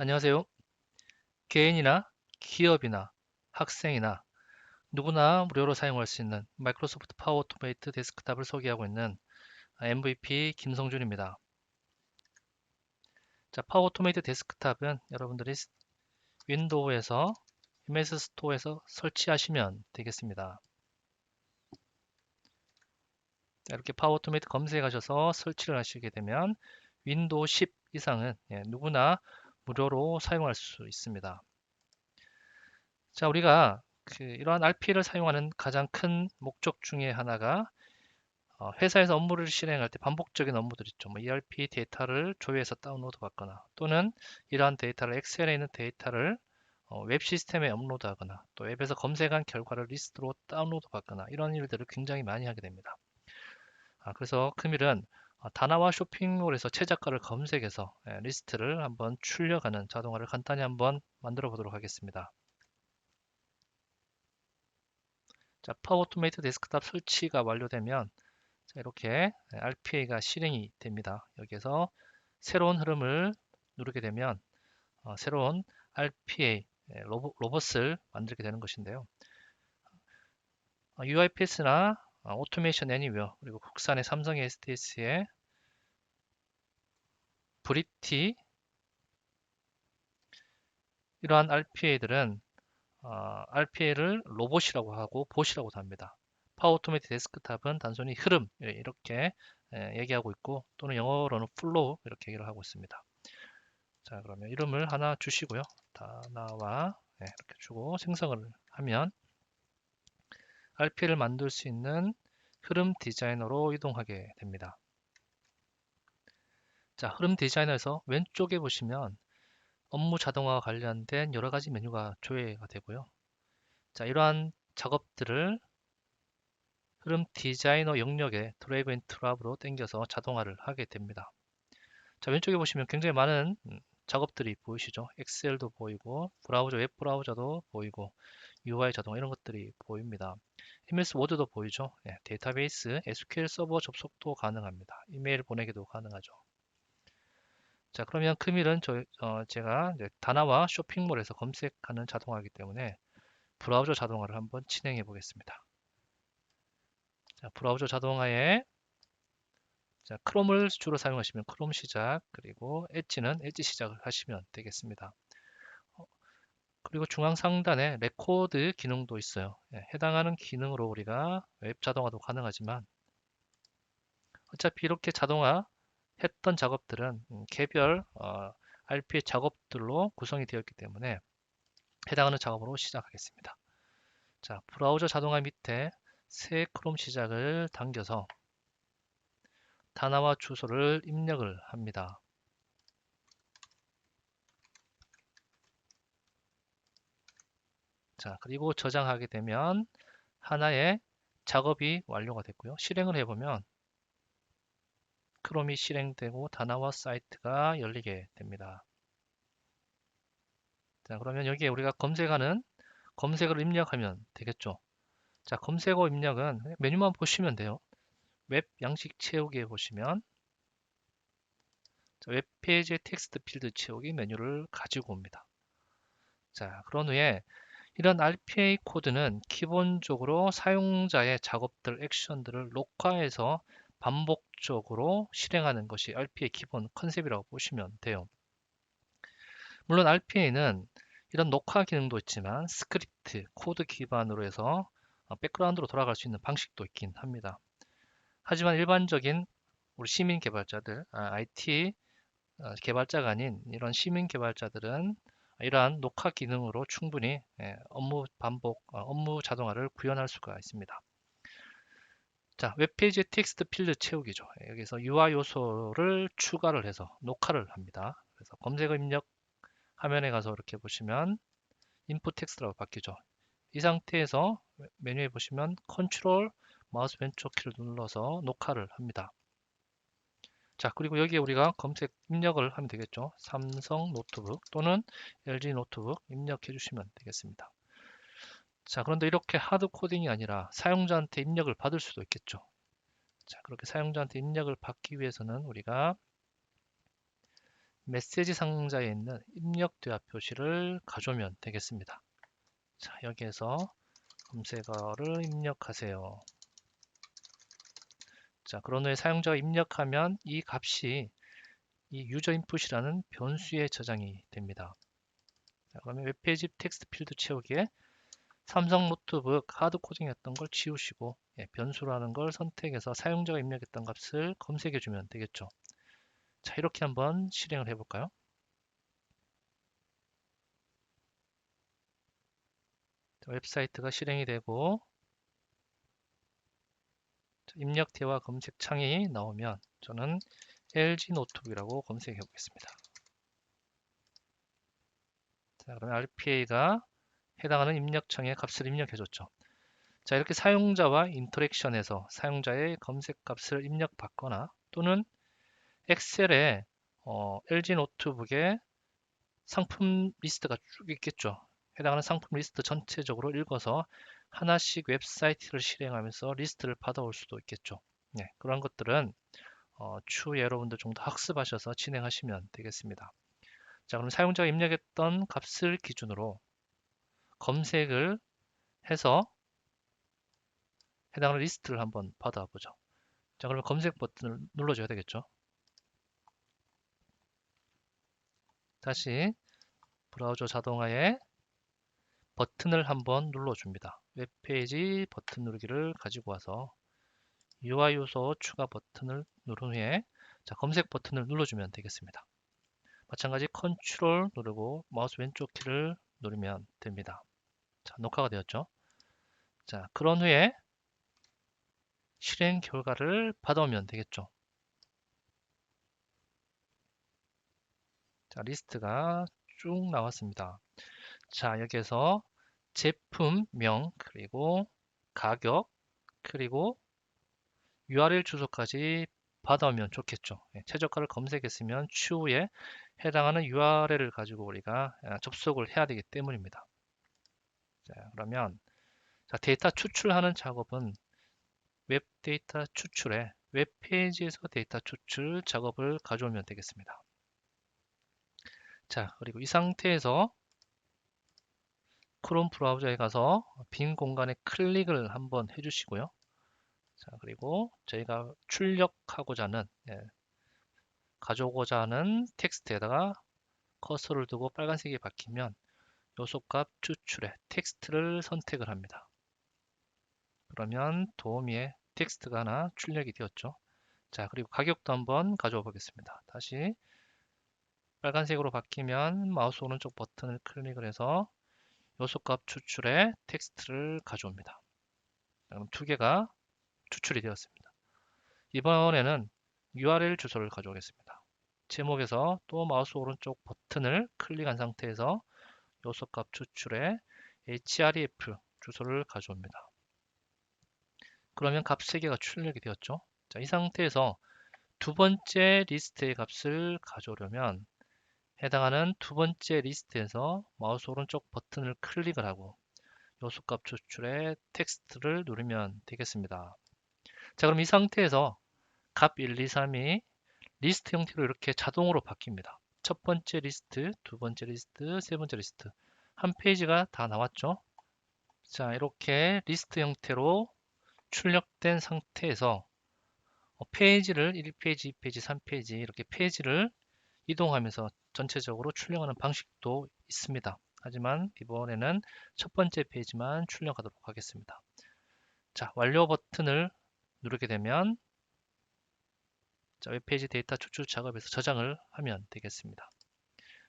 안녕하세요. 개인이나 기업이나 학생이나 누구나 무료로 사용할 수 있는 마이크로소프트 파워 오토메이트 데스크탑을 소개하고 있는 MVP 김성준입니다. 자, 파워 오토메이트 데스크탑은 여러분들이 윈도우에서 MS 스토어에서 설치하시면 되겠습니다. 자, 이렇게 파워 오토메이트 검색하셔서 설치를 하시게 되면 윈도우 10 이상은 누구나 무료로 사용할 수 있습니다. 자, 우리가 이러한 RPA를 사용하는 가장 큰 목적 중에 하나가 회사에서 업무를 실행할 때 반복적인 업무들 있죠. 뭐 ERP 데이터를 조회해서 다운로드 받거나 또는 이러한 데이터를 엑셀에 있는 데이터를 웹 시스템에 업로드하거나 또 웹에서 검색한 결과를 리스트로 다운로드 받거나 이런 일들을 굉장히 많이 하게 됩니다. 그래서 금일은 다나와 쇼핑몰에서 최저가를 검색해서 리스트를 한번 출력하는 자동화를 간단히 한번 만들어 보도록 하겠습니다. 자, 파워 오토메이트 데스크탑 설치가 완료되면 자, 이렇게 RPA가 실행이 됩니다. 여기에서 새로운 흐름을 누르게 되면 새로운 RPA 로봇을 만들게 되는 것인데요. UiPath나 오토메이션 애니웨어 그리고 국산의 삼성의 SDS의 브리티 이러한 RPA들은 RPA를 로봇이라고 하고 봇이라고도 합니다. 파워 오토메이트 데스크탑은 단순히 흐름 이렇게 얘기하고 있고 또는 영어로는 플로우 이렇게 얘기를 하고 있습니다. 자, 그러면 이름을 하나 주시고요. 다나와 이렇게 주고 생성을 하면 RPA를 만들 수 있는 흐름 디자이너로 이동하게 됩니다. 자, 흐름 디자이너에서 왼쪽에 보시면 업무 자동화와 관련된 여러 가지 메뉴가 조회가 되고요. 자, 이러한 작업들을 흐름 디자이너 영역에 드래그 앤 드랍으로 당겨서 자동화를 하게 됩니다. 자, 왼쪽에 보시면 굉장히 많은 작업들이 보이시죠? 엑셀도 보이고 브라우저, 웹 브라우저도 보이고 UI 자동화 이런 것들이 보입니다. MS 워드도 보이죠? 데이터베이스, SQL 서버 접속도 가능합니다. 이메일 보내기도 가능하죠. 자, 그러면 금일은 제가 이제 다나와 쇼핑몰에서 검색하는 자동화이기 때문에 브라우저 자동화를 한번 진행해 보겠습니다. 자, 브라우저 자동화에 자, 크롬을 주로 사용하시면 크롬 시작, 그리고 엣지는 엣지 시작을 하시면 되겠습니다. 그리고 중앙 상단에 레코드 기능도 있어요. 해당하는 기능으로 우리가 웹 자동화도 가능하지만 어차피 이렇게 자동화 했던 작업들은 개별 RPA 작업들로 구성이 되어 있기 때문에 해당하는 작업으로 시작하겠습니다. 자, 브라우저 자동화 밑에 새 크롬 시작을 당겨서 다나와 주소를 입력을 합니다. 자, 그리고 저장하게 되면 하나의 작업이 완료가 됐고요. 실행을 해보면 크롬이 실행되고 다나와 사이트가 열리게 됩니다. 자, 그러면 여기에 우리가 검색어를 입력하면 되겠죠. 자, 검색어 입력은 메뉴만 보시면 돼요. 웹 양식 채우기에 보시면 웹페이지의 텍스트 필드 채우기 메뉴를 가지고 옵니다. 자, 그런 후에 이런 RPA 코드는 기본적으로 사용자의 작업들, 액션들을 녹화해서 반복적으로 실행하는 것이 RPA 기본 컨셉이라고 보시면 돼요. 물론 RPA는 이런 녹화 기능도 있지만 스크립트, 코드 기반으로 해서 백그라운드로 돌아갈 수 있는 방식도 있긴 합니다. 하지만 일반적인 우리 시민 개발자들, IT 개발자가 아닌 이런 시민 개발자들은 이러한 녹화 기능으로 충분히 업무 반복, 업무 자동화를 구현할 수가 있습니다. 자, 웹페이지 텍스트 필드 채우기죠. 여기서 UI 요소를 추가를 해서 녹화를 합니다. 그래서 검색어 입력 화면에 가서 이렇게 보시면 인풋 텍스트라고 바뀌죠. 이 상태에서 메뉴에 보시면 컨트롤 마우스 왼쪽 키를 눌러서 녹화를 합니다. 자, 그리고 여기에 우리가 검색 입력을 하면 되겠죠. 삼성 노트북 또는 LG 노트북 입력해 주시면 되겠습니다. 자, 그런데 이렇게 하드 코딩이 아니라 사용자한테 입력을 받을 수도 있겠죠. 자, 그렇게 사용자한테 입력을 받기 위해서는 우리가 메시지 상자에 있는 입력되어 표시를 가져오면 되겠습니다. 자, 여기에서 검색어를 입력하세요. 자, 그런 후에 사용자가 입력하면 이 값이 이 유저 인풋이라는 변수에 저장이 됩니다. 자, 그러면 웹페이지 텍스트 필드 채우기에 삼성 노트북 하드 코딩했던 걸 지우시고 변수라는 걸 선택해서 사용자가 입력했던 값을 검색해 주면 되겠죠. 자, 이렇게 한번 실행을 해 볼까요? 웹사이트가 실행이 되고 입력대와 검색 창이 나오면 저는 LG 노트북이라고 검색해 보겠습니다. 자, 그러면 RPA가 해당하는 입력창에 값을 입력해 줬죠. 자, 이렇게 사용자와 인터랙션해서 사용자의 검색 값을 입력받거나 또는 엑셀에 LG 노트북에 상품 리스트가 쭉 있겠죠. 해당하는 상품 리스트 전체적으로 읽어서 하나씩 웹사이트를 실행하면서 리스트를 받아올 수도 있겠죠. 네, 그런 것들은 추후 여러분들 좀 더 학습하셔서 진행하시면 되겠습니다. 자, 그럼 사용자가 입력했던 값을 기준으로 검색을 해서 해당하는 리스트를 한번 받아보죠. 자, 그러면 검색 버튼을 눌러줘야 되겠죠. 다시 브라우저 자동화에 버튼을 한번 눌러줍니다. 웹페이지 버튼 누르기를 가지고 와서 UI 요소 추가 버튼을 누른 후에 자, 검색 버튼을 눌러주면 되겠습니다. 마찬가지 컨트롤 누르고 마우스 왼쪽 키를 누르면 됩니다. 자, 녹화가 되었죠. 자, 그런 후에 실행 결과를 받아오면 되겠죠. 자, 리스트가 쭉 나왔습니다. 자, 여기에서 제품명 그리고 가격 그리고 URL 주소까지 받아오면 좋겠죠. 최저가를 검색했으면 추후에 해당하는 URL을 가지고 우리가 접속을 해야 되기 때문입니다. 자, 그러면 자, 데이터 추출하는 작업은 웹 데이터 추출에 웹페이지에서 데이터 추출 작업을 가져오면 되겠습니다. 자, 그리고 이 상태에서 크롬 브라우저에 가서 빈 공간에 클릭을 한번 해주시고요. 자, 그리고 저희가 출력하고자 하는 가져오고자 하는 텍스트에다가 커서를 두고 빨간색이 바뀌면 요소값 추출에 텍스트를 선택을 합니다. 그러면 도우미에 텍스트가 하나 출력이 되었죠. 자, 그리고 가격도 한번 가져와 보겠습니다. 다시 빨간색으로 바뀌면 마우스 오른쪽 버튼을 클릭을 해서 요소값 추출에 텍스트를 가져옵니다. 그럼 두 개가 추출이 되었습니다. 이번에는 URL 주소를 가져오겠습니다. 제목에서 또 마우스 오른쪽 버튼을 클릭한 상태에서 요소값 추출에 href 주소를 가져옵니다. 그러면 값 3개가 출력이 되었죠. 자, 이 상태에서 두 번째 리스트의 값을 가져오려면 해당하는 두 번째 리스트에서 마우스 오른쪽 버튼을 클릭을 하고 요소값 추출에 텍스트를 누르면 되겠습니다. 자, 그럼 이 상태에서 값 1, 2, 3이 리스트 형태로 이렇게 자동으로 바뀝니다. 첫 번째 리스트, 두 번째 리스트, 세 번째 리스트. 한 페이지가 다 나왔죠. 자, 이렇게 리스트 형태로 출력된 상태에서 페이지를 1페이지, 2페이지, 3페이지 이렇게 페이지를 이동하면서 전체적으로 출력하는 방식도 있습니다. 하지만 이번에는 첫 번째 페이지만 출력하도록 하겠습니다. 자, 완료 버튼을 누르게 되면 자, 웹페이지 데이터 추출 작업에서 저장을 하면 되겠습니다.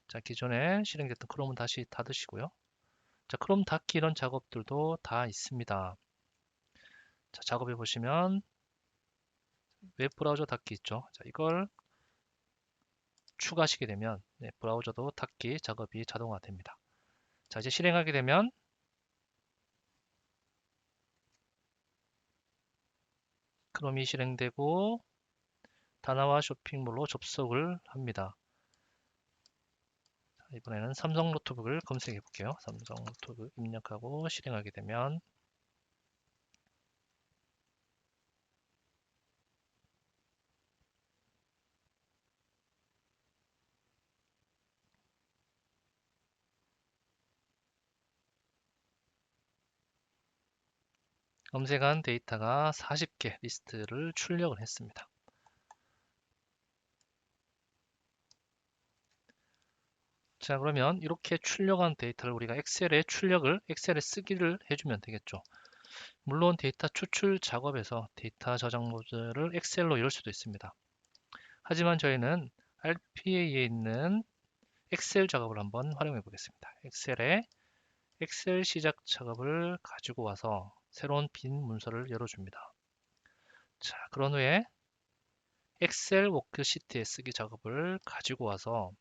자, 기존에 실행됐던 크롬은 다시 닫으시고요. 자, 크롬 닫기 이런 작업들도 다 있습니다. 자, 작업해 보시면 웹브라우저 닫기 있죠. 자, 이걸 추가하시게 되면 브라우저도 닫기 작업이 자동화됩니다. 자, 이제 실행하게 되면 크롬이 실행되고 다나와 쇼핑몰로 접속을 합니다. 자, 이번에는 삼성 노트북을 검색해 볼게요. 삼성 노트북 입력하고 실행하게 되면 검색한 데이터가 40개 리스트를 출력을 했습니다. 자, 그러면 이렇게 출력한 데이터를 우리가 엑셀에 쓰기를 해주면 되겠죠. 물론 데이터 추출 작업에서 데이터 저장 모드를 엑셀로 열 수도 있습니다. 하지만 저희는 RPA에 있는 엑셀 작업을 한번 활용해 보겠습니다. 엑셀에 엑셀 시작 작업을 가지고 와서 새로운 빈 문서를 열어줍니다. 자, 그런 후에 엑셀 워크시트에 쓰기 작업을 가지고 와서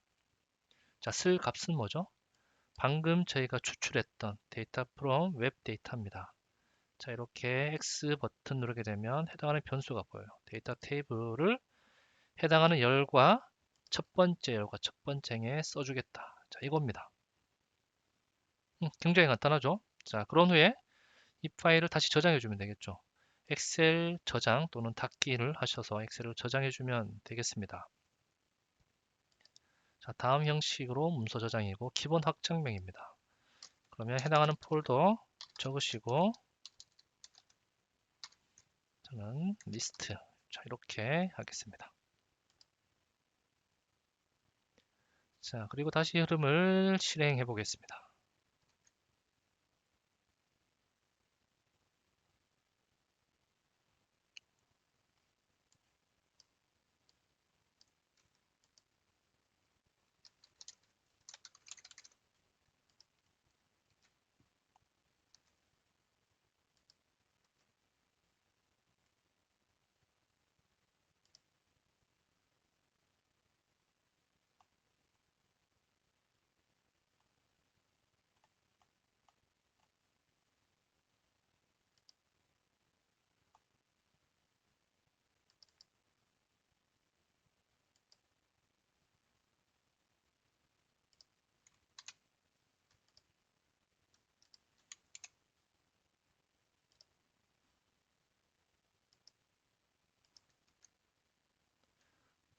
자, 쓸 값은 뭐죠? 방금 저희가 추출했던 데이터 from 웹 데이터입니다. 자, 이렇게 X 버튼 누르게 되면 해당하는 변수가 보여요. 데이터 테이블을 해당하는 열과 첫 번째 열과 첫 번째 행에 써주겠다. 자, 이겁니다. 굉장히 간단하죠? 자, 그런 후에 이 파일을 다시 저장해 주면 되겠죠. 엑셀 저장 또는 닫기를 하셔서 엑셀을 저장해 주면 되겠습니다. 자, 다음 형식으로 문서 저장이고 기본 확장명입니다. 그러면 해당하는 폴더 적으시고 저는 리스트 자, 이렇게 하겠습니다. 자, 그리고 다시 흐름을 실행해 보겠습니다.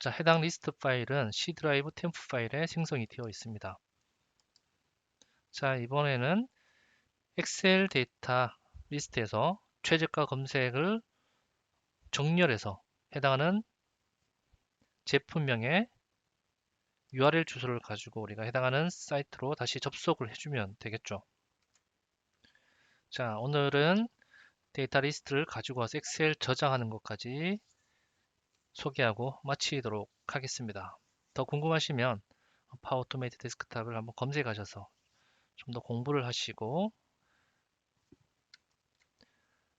자, 해당 리스트 파일은 C 드라이브 템프 파일에 생성이 되어 있습니다. 자, 이번에는 엑셀 데이터 리스트에서 최저가 검색을 정렬해서 해당하는 제품명의 URL 주소를 가지고 우리가 해당하는 사이트로 다시 접속을 해주면 되겠죠. 자, 오늘은 데이터 리스트를 가지고 와서 엑셀 저장하는 것까지 소개하고 마치도록 하겠습니다. 더 궁금하시면 파워 오토메이트 데스크탑을 한번 검색하셔서 좀 더 공부를 하시고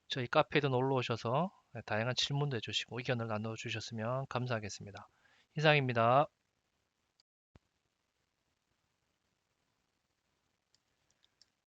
저희 카페에도 놀러 오셔서 다양한 질문도 해주시고 의견을 나눠 주셨으면 감사하겠습니다. 이상입니다.